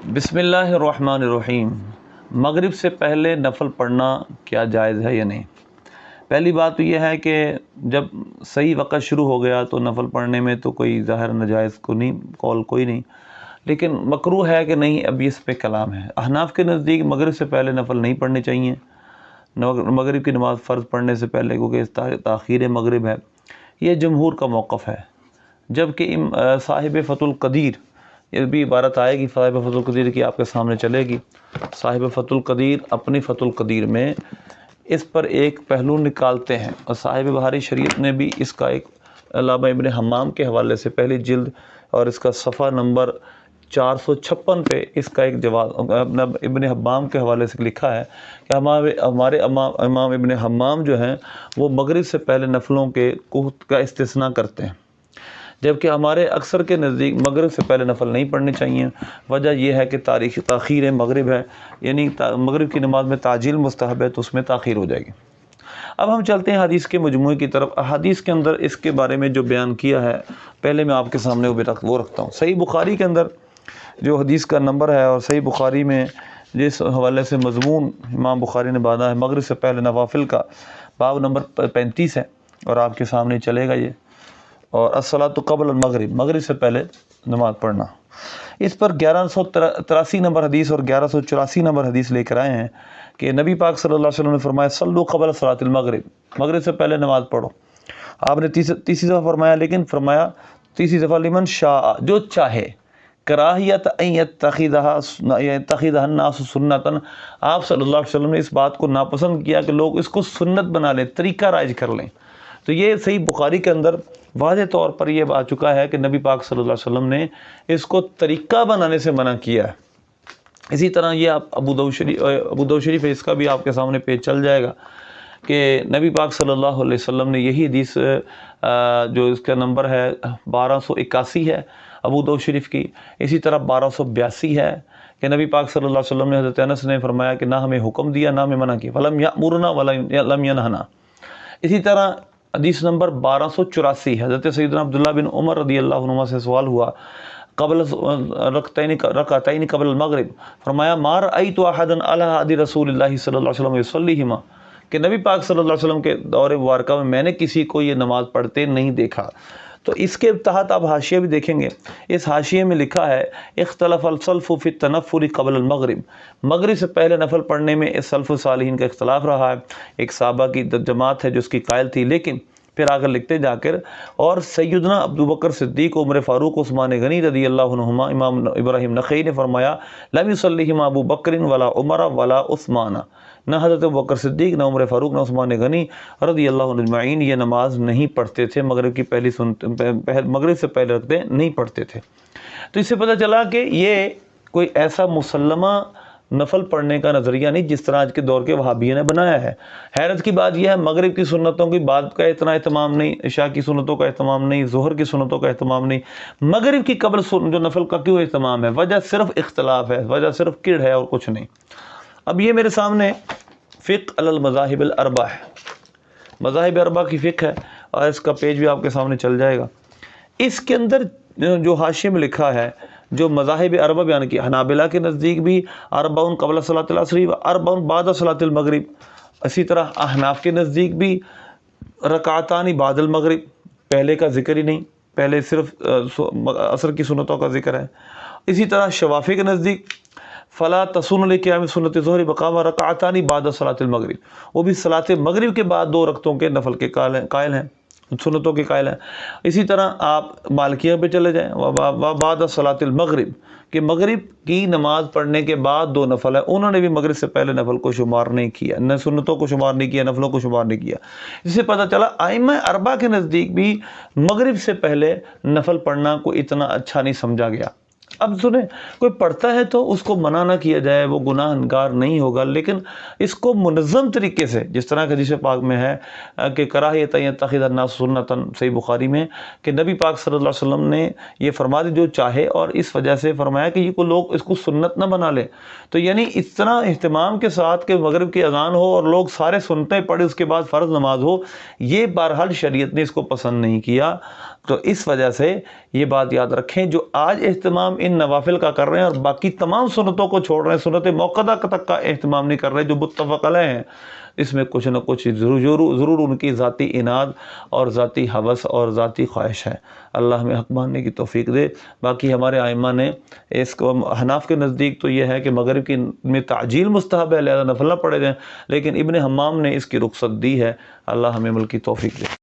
بسم اللہ الرحمن الرحیم۔ مغرب سے پہلے نفل پڑھنا کیا جائز ہے یا نہیں؟ پہلی بات تو یہ ہے کہ جب صحیح وقت شروع ہو گیا تو نفل پڑھنے میں تو کوئی ظاہر ناجائز کو نہیں قول کوئی نہیں، لیکن مکروہ ہے کہ نہیں، اب اس پہ کلام ہے۔ احناف کے نزدیک مغرب سے پہلے نفل نہیں پڑھنے چاہیے، مغرب کی نماز فرض پڑھنے سے پہلے، کیونکہ تاخیر مغرب ہے، یہ جمہور کا موقف ہے۔ جبکہ صاحب فتح القدیر، یہ بھی عبارت آئے گی صاحب فتح القدیر کی، آپ کے سامنے چلے گی۔ صاحب فتح القدیر اپنی فتح القدیر میں اس پر ایک پہلو نکالتے ہیں، اور صاحب بہاری شریعت نے بھی اس کا ایک علامہ ابن حمام کے حوالے سے پہلی جلد اور اس کا صفحہ نمبر 456 پہ اس کا ایک جواب ابن حمام کے حوالے سے لکھا ہے کہ ہمارے امام ابن حمام جو ہیں وہ مغرب سے پہلے نفلوں کا استثناء کرتے ہیں، جبکہ ہمارے اکثر کے نزدیک مغرب سے پہلے نفل نہیں پڑھنے چاہیے۔ وجہ یہ ہے کہ تاخیر مغرب ہے، یعنی مغرب کی نماز میں تعجیل مستحب ہے، تو اس میں تاخیر ہو جائے گی۔ اب ہم چلتے ہیں حدیث کے مجموعے کی طرف۔ حدیث کے اندر اس کے بارے میں جو بیان کیا ہے، پہلے میں آپ کے سامنے وہ رکھتا ہوں۔ صحیح بخاری کے اندر جو حدیث کا نمبر ہے، اور صحیح بخاری میں جس حوالے سے مضمون امام بخاری نے باندھا ہے مغرب سے پہلے نوافل کا، باب نمبر 35 ہے، اور آپ کے سامنے چلے گا یہ، اور الصلاۃ قبل المغرب، مغرب سے پہلے نماز پڑھنا۔ اس پر 1183 نمبر حدیث اور 1184 نمبر حدیث لے کر آئے ہیں کہ نبی پاک صلی اللہ علیہ وسلم نے فرمایا صلو قبل صلاۃ المغرب، مغرب سے پہلے نماز پڑھو۔ آپ نے تیسری دفعہ فرمایا، لیکن فرمایا تیسری دفعہ لمن شاء، جو چاہے، کراہیت ان یتخذها الناس سنتا، آپ صلی اللہ علیہ وسلم نے اس بات کو ناپسند کیا کہ لوگ اس کو سنت بنا لیں، طریقہ رائج کر لیں۔ تو یہ صحیح بخاری کے اندر واضح طور پر یہ آ چکا ہے کہ نبی پاک صلی اللہ علیہ وسلم نے اس کو طریقہ بنانے سے منع کیا ہے۔ اسی طرح یہ آپ ابو داؤد شریف ہے، اس کا بھی آپ کے سامنے پیج چل جائے گا کہ نبی پاک صلی اللہ علیہ وسلم نے یہی حدیث جو اس کا نمبر ہے 1281 ہے ابو داؤد شریف کی، اسی طرح 1282 ہے کہ نبی پاک صلی اللہ علیہ وسلم نے حضرت انس نے فرمایا کہ نہ ہمیں حکم دیا نہ ہمیں منع کیا، فلم یأمرنا ولم ینہنا۔ اسی طرح حدیث نمبر 1284 حضرت سیدنا عبداللہ بن عمر رضی اللہ عنہما سے سوال ہوا قبل رکعتین قبل المغرب، فرمایا ما رأیت احدا علی عہد رسول اللہ صلی اللہ علیہ وسلم یصلیہما، کہ نبی پاک صلی اللہ علیہ وسلم کے دور مبارکہ میں نے کسی کو یہ نماز پڑھتے نہیں دیکھا۔ تو اس کے تحت آپ حاشیہ بھی دیکھیں گے، اس حاشیے میں لکھا ہے اختلف السلف فی التنفل قبل المغرب، مغرب سے پہلے نفل پڑھنے میں اس سلف صالحین کا اختلاف رہا ہے۔ ایک صحابہ کی جماعت ہے جو اس کی قائل تھی، لیکن پھر آگر لکھتے جا کر اور سیدنا ابوبکر صدیق، عمر فاروق، عثمان غنی رضی اللہ عنہما، امام ابراہیم نخعی نے فرمایا لم یصلیہما ابو بکر ولا عمر ولا عثمان، نہ حضرت ابوبکر صدیق، نہ عمر فاروق، نہ عثمان غنی رضی اللہ عنہ اجمعین یہ نماز نہیں پڑھتے تھے، مغرب کی مغرب سے پہلے رکھتے نہیں پڑھتے تھے۔ تو اس سے پتہ چلا کہ یہ کوئی ایسا مسلمہ نفل پڑھنے کا نظریہ نہیں جس طرح آج کے دور کے وہابیوں نے بنایا ہے۔ حیرت کی بات یہ ہے مغرب کی سنتوں کی بات کا اتنا اہتمام نہیں، عشاء کی سنتوں کا اہتمام نہیں، ظہر کی سنتوں کا اہتمام نہیں، مغرب کی قبل جو نفل کا کیوں اہتمام ہے؟ وجہ صرف اختلاف ہے، وجہ صرف کڑ ہے اور کچھ نہیں۔ اب یہ میرے سامنے فقہ علی المذاہب الاربع ہے، مذاہب اربع کی فقہ ہے، اور اس کا پیج بھی آپ کے سامنے چل جائے گا۔ اس کے اندر جو حاشیے میں لکھا ہے، جو مذاہب اربع بیان کی، حنابلہ کے نزدیک بھی اربع قبل صلاۃ العصر و اربع بعد صلاۃ المغرب، اسی طرح احناف کے نزدیک بھی رکعتان بعد المغرب، پہلے کا ذکر ہی نہیں، پہلے صرف عصر کی سنتوں کا ذکر ہے۔ اسی طرح شوافی کے نزدیک فلا تسن لقیام سنت ظہر بقام رکعتان بعد صلاۃ المغرب، وہ بھی صلاۃ مغرب کے بعد 2 رکعتوں کے نفل کے قائل ہیں، سنتوں کے قائل ہیں۔ اسی طرح آپ مالکیہ پہ چلے جائیں، بعد صلاۃ المغرب، کہ مغرب کی نماز پڑھنے کے بعد 2 نفل ہے، انہوں نے بھی مغرب سے پہلے نفل کو شمار نہیں کیا، نہ سنتوں کو شمار نہیں کیا، نفلوں کو شمار نہیں کیا۔ اس سے پتہ چلا ائمہ اربعہ کے نزدیک بھی مغرب سے پہلے نفل پڑھنا کو اتنا اچھا نہیں سمجھا گیا۔ اب سنیں، کوئی پڑھتا ہے تو اس کو منع نہ کیا جائے، وہ گناہ گار نہیں ہوگا، لیکن اس کو منظم طریقے سے، جس طرح کہ حدیث پاک میں ہے کہ کراہیت ان یتخذ الناس سنتا، صحیح بخاری میں، کہ نبی پاک صلی اللہ علیہ وسلم نے یہ فرما دی جو چاہے، اور اس وجہ سے فرمایا کہ یہ کو لوگ اس کو سنت نہ بنا لیں۔ تو یعنی اس طرح اہتمام کے ساتھ کہ مغرب کی اذان ہو اور لوگ سارے سنتیں پڑھے، اس کے بعد فرض نماز ہو، یہ بہرحال شریعت نے اس کو پسند نہیں کیا۔ تو اس وجہ سے یہ بات یاد رکھیں، جو آج اہتمام ان نوافل کا کر رہے ہیں اور باقی تمام سنتوں کو چھوڑ رہے ہیں، سنت موقدہ تک کا اہتمام نہیں کر رہے جو متفق علیہ ہیں، اس میں کچھ نہ کچھ ضرور ان کی ذاتی اناد اور ذاتی ہوس اور ذاتی خواہش ہے۔ اللہ ہمیں حق ماننے کی توفیق دے۔ باقی ہمارے ائمہ نے اس کو، حناف کے نزدیک تو یہ ہے کہ مغرب کی میں تعجیل مستحب ہے، لہذا نفل نہ پڑھے جائیں، لیکن ابن حمام نے اس کی رخصت دی ہے۔ اللہ ہمیں عمل کی توفیق دے۔